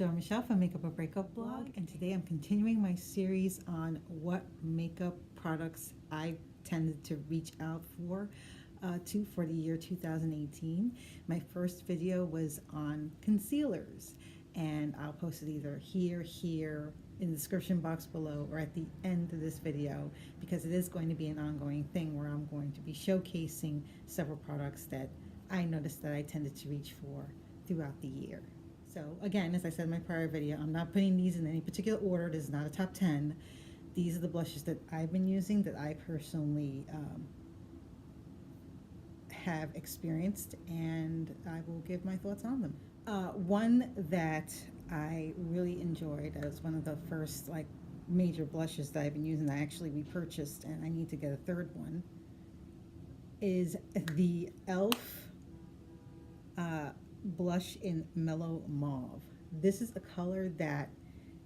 Dora Michelle from Makeup or Breakup blog, and today I'm continuing my series on what makeup products I tended to reach out for the year 2018. My first video was on concealers, and I'll post it either here, in the description box below, or at the end of this video, because it is going to be an ongoing thing where I'm going to be showcasing several products that I noticed that I tended to reach for throughout the year. So again, as I said in my prior video, I'm not putting these in any particular order. This is not a top 10. These are the blushes that I've been using that I personally have experienced, and I will give my thoughts on them. One that I really enjoyed as one of the first major blushes that I've been using that I actually repurchased, and I need to get a third one, is the e.l.f. Blush in Mellow Mauve. This is a color that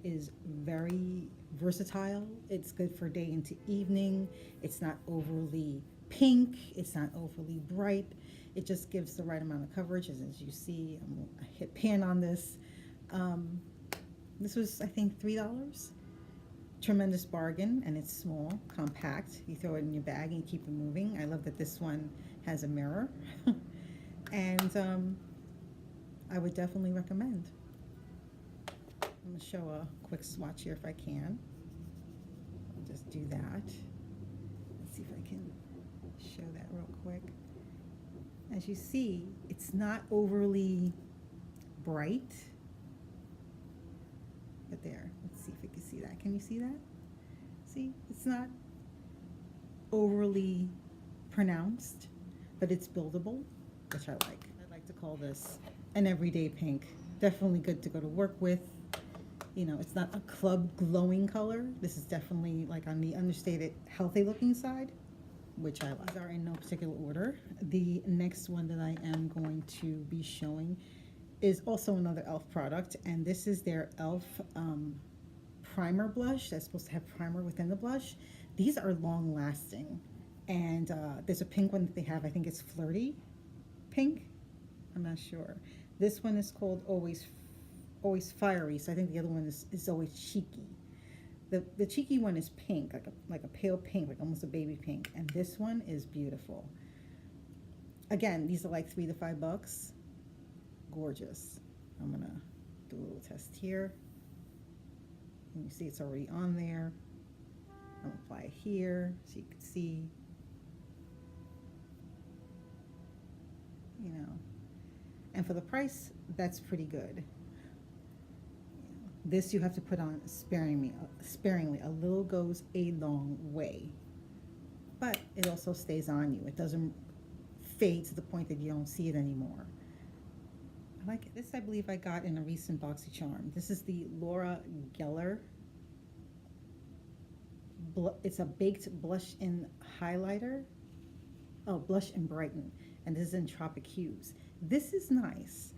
is very versatile. It's good for day into evening. It's not overly pink. It's not overly bright. It just gives the right amount of coverage. As you see, I'm gonna hit pan on this. This was, I think, $3. Tremendous bargain, and it's small, compact. You throw it in your bag and you keep it moving. I love that this one has a mirror. And I would definitely recommend. I'm going to show a quick swatch here if I can. I'll just do that. Let's see if I can show that real quick. As you see, it's not overly bright. But there, let's see if you can see that. Can you see that? See, it's not overly pronounced, but it's buildable, which I like. I like to call this an everyday pink. Definitely good to go to work with. You know, it's not a club glowing color. This is definitely like on the understated, healthy looking side, which I like. These are in no particular order. The next one that I am going to be showing is also another e.l.f. product, and this is their e.l.f. Primer blush. That's supposed to have primer within the blush. These are long lasting, and there's a pink one that they have. I think it's Flirty Pink. I'm not sure. This one is called Always Fiery, so I think the other one is Always Cheeky. The cheeky one is pink, like a pale pink, like almost a baby pink, and this one is beautiful. Again, these are like $3 to $5. Gorgeous. I'm gonna do a little test here. And you see it's already on there. I'm gonna apply it here so you can see. You know. And for the price, that's pretty good. This you have to put on sparingly. A little goes a long way. But it also stays on you. It doesn't fade to the point that you don't see it anymore. I like it. This I believe I got in a recent BoxyCharm. This is the Laura Geller. It's a baked blush in highlighter. Oh, blush and brighten. And this is in Tropic Hues. This is nice.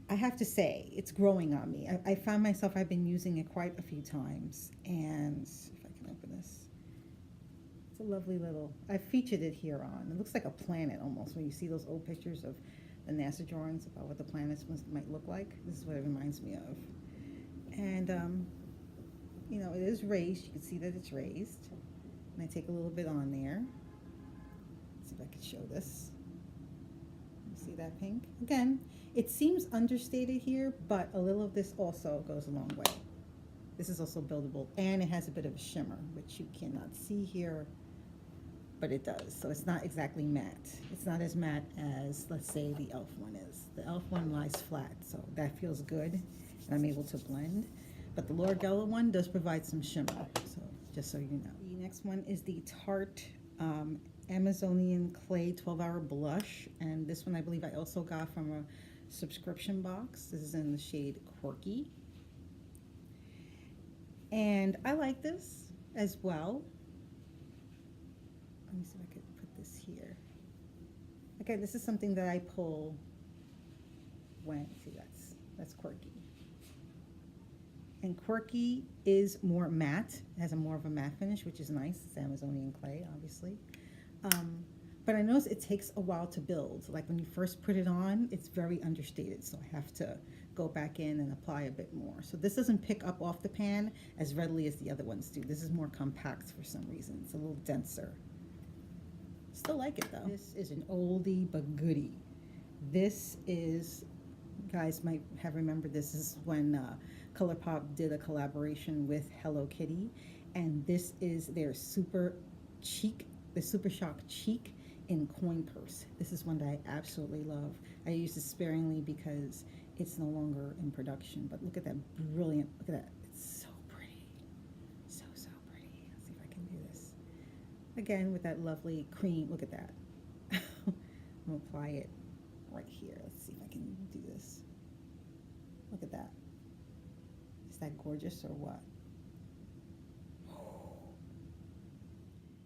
I have to say, it's growing on me. I found myself, I've been using it quite a few times. And if I can open this, it's a lovely little, I featured it here on. It looks like a planet almost when you see those old pictures of the NASA drawings about what the planets might look like. This is what it reminds me of. And, you know, it is raised. You can see that it's raised. And I take a little bit on there. Let's see if I can show this. See that pink? Again, it seems understated here, but a little of this also goes a long way. This is also buildable, and it has a bit of a shimmer, which you cannot see here, but it does. So it's not exactly matte. It's not as matte as, let's say, the e.l.f. one is. The e.l.f. one lies flat, so that feels good, and I'm able to blend. But the Laura Geller one does provide some shimmer, so just so you know. The next one is the Tarte Amazonian Clay 12-Hour Blush, and this one I believe I also got from a subscription box. This is in the shade Quirky, and I like this as well. Let me see if I could put this here. Okay, this is something that I pull when, see, that's Quirky. And Quirky is more matte, it has a more of a matte finish, which is nice. It's Amazonian Clay, obviously. But I notice it takes a while to build. Like when you first put it on, it's very understated, so I have to go back in and apply a bit more. So this doesn't pick up off the pan as readily as the other ones do. This is more compact for some reason. It's a little denser. Still like it though. This is an oldie but goodie. This is, guys might have remembered this is when ColourPop did a collaboration with Hello Kitty, and this is their Super Cheek, the Super Shock Cheek in coin purse. This is one that I absolutely love. I use this sparingly because it's no longer in production, but look at that brilliant, look at that. It's so pretty. So, so pretty. Let's see if I can do this. Again, with that lovely cream, look at that. I'm gonna apply it right here. Let's see if I can do this. Look at that. Is that gorgeous or what?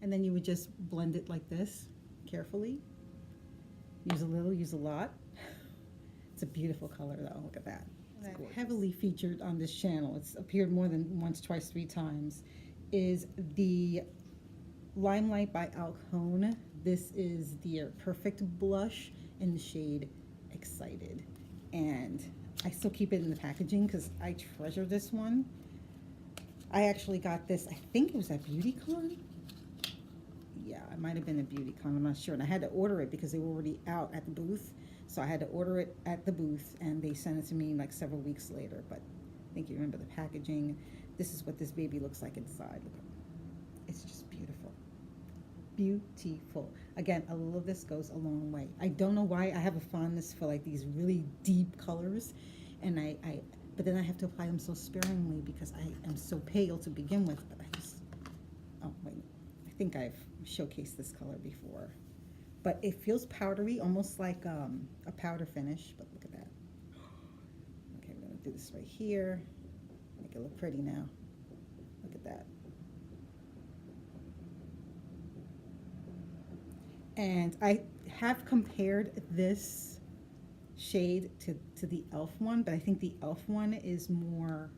And then you would just blend it like this, carefully. Use a little, use a lot. It's a beautiful color though, look at that. It's heavily featured on this channel. It's appeared more than once, twice, 3 times. Is the Limelight by Alcone. This is their Perfect Blush in the shade Excited. And I still keep it in the packaging because I treasure this one. I actually got this, I think it was at BeautyCon. Yeah, it might have been a BeautyCon, I'm not sure. And I had to order it because they were already out at the booth. So I had to order it at the booth and they sent it to me like several weeks later. But I think you remember the packaging. This is what this baby looks like inside. Look, it's just beautiful. Beautiful. Again, a little of this goes a long way. I don't know why I have a fondness for like these really deep colors. And but then I have to apply them so sparingly because I am so pale to begin with. But I just, oh wait, I think I've showcased this color before. But it feels powdery, almost like a powder finish, but look at that. Okay, we're gonna do this right here. Make it look pretty now. Look at that. And I have compared this shade to the e.l.f. one, but I think the e.l.f. one is more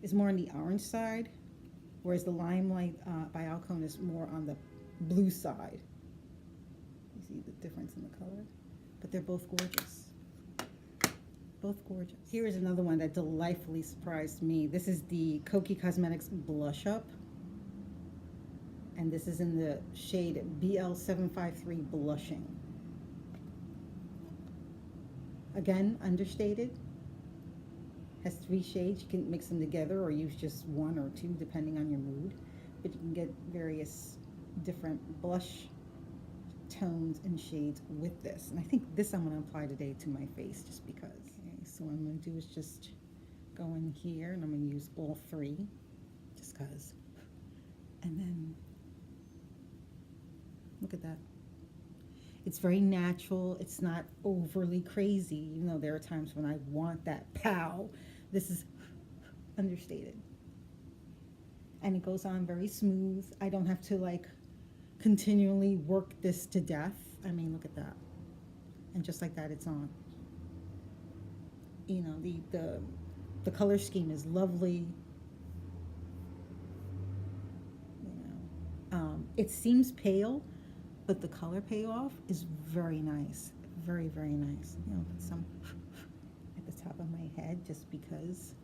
on the orange side, whereas the Limelight by Alcone is more on the blue side. You see the difference in the color? But they're both gorgeous. Both gorgeous. Here is another one that delightfully surprised me. This is the Kokie Cosmetics Blush Up. And this is in the shade BL753 Blushing. Again, understated. Has 3 shades. You can mix them together or use just 1 or 2 depending on your mood. But you can get various different blush tones and shades with this. And I think this I'm going to apply today to my face just because. Okay, so what I'm going to do is just go in here and I'm going to use all 3 just because. And then look at that. It's very natural. It's not overly crazy, even though there are times when I want that pow. This is understated. And it goes on very smooth. I don't have to like continually work this to death. I mean, look at that. And just like that, it's on. You know, the color scheme is lovely. You know, it seems pale, but the color payoff is very nice. Very, very nice. You know, put some at the top of my head just because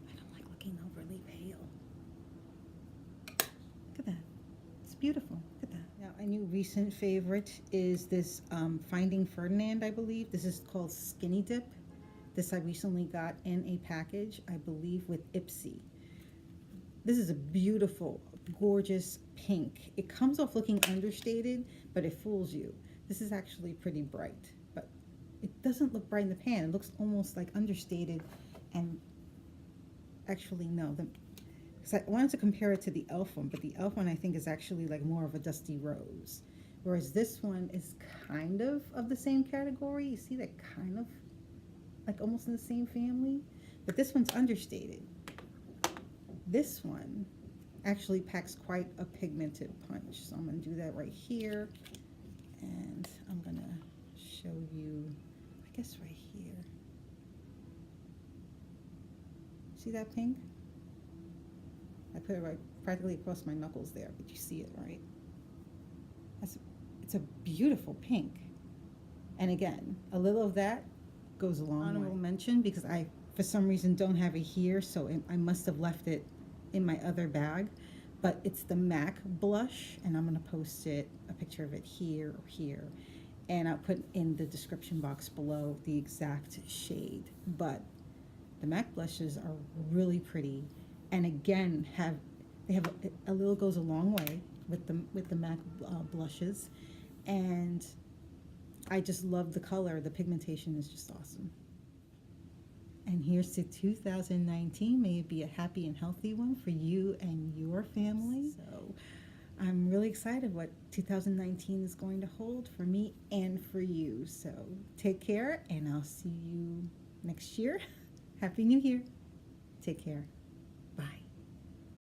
I don't like looking overly pale. Look at that. It's beautiful. Look at that. Now, a new recent favorite is this Finding Ferdinand, I believe. This is called Skinny Dip. This I recently got in a package, I believe, with Ipsy. This is a beautiful, gorgeous pink. It comes off looking understated, but it fools you. This is actually pretty bright, but it doesn't look bright in the pan. It looks almost like understated, and actually no. Because I wanted to compare it to the e.l.f. one, but the e.l.f. one I think is actually like more of a dusty rose, whereas this one is kind of the same category. You see that kind of like almost in the same family, but this one's understated. This one actually packs quite a pigmented punch. So I'm going to do that right here. And I'm going to show you, I guess right here. See that pink? I put it right practically across my knuckles there, but you see it, right? It's a beautiful pink. And again, a little of that goes a long way. Honorable mention, because I, for some reason, don't have it here, so I must have left it in my other bag. But it's the MAC blush, and I'm going to post a picture of it here or here. And I'll put in the description box below the exact shade. But the MAC blushes are really pretty, and again, they have a little goes a long way with the MAC blushes, and I just love the color. The pigmentation is just awesome. And here's to 2019. May it be a happy and healthy one for you and your family. So I'm really excited what 2019 is going to hold for me and for you. So take care, and I'll see you next year. Happy New Year. Take care.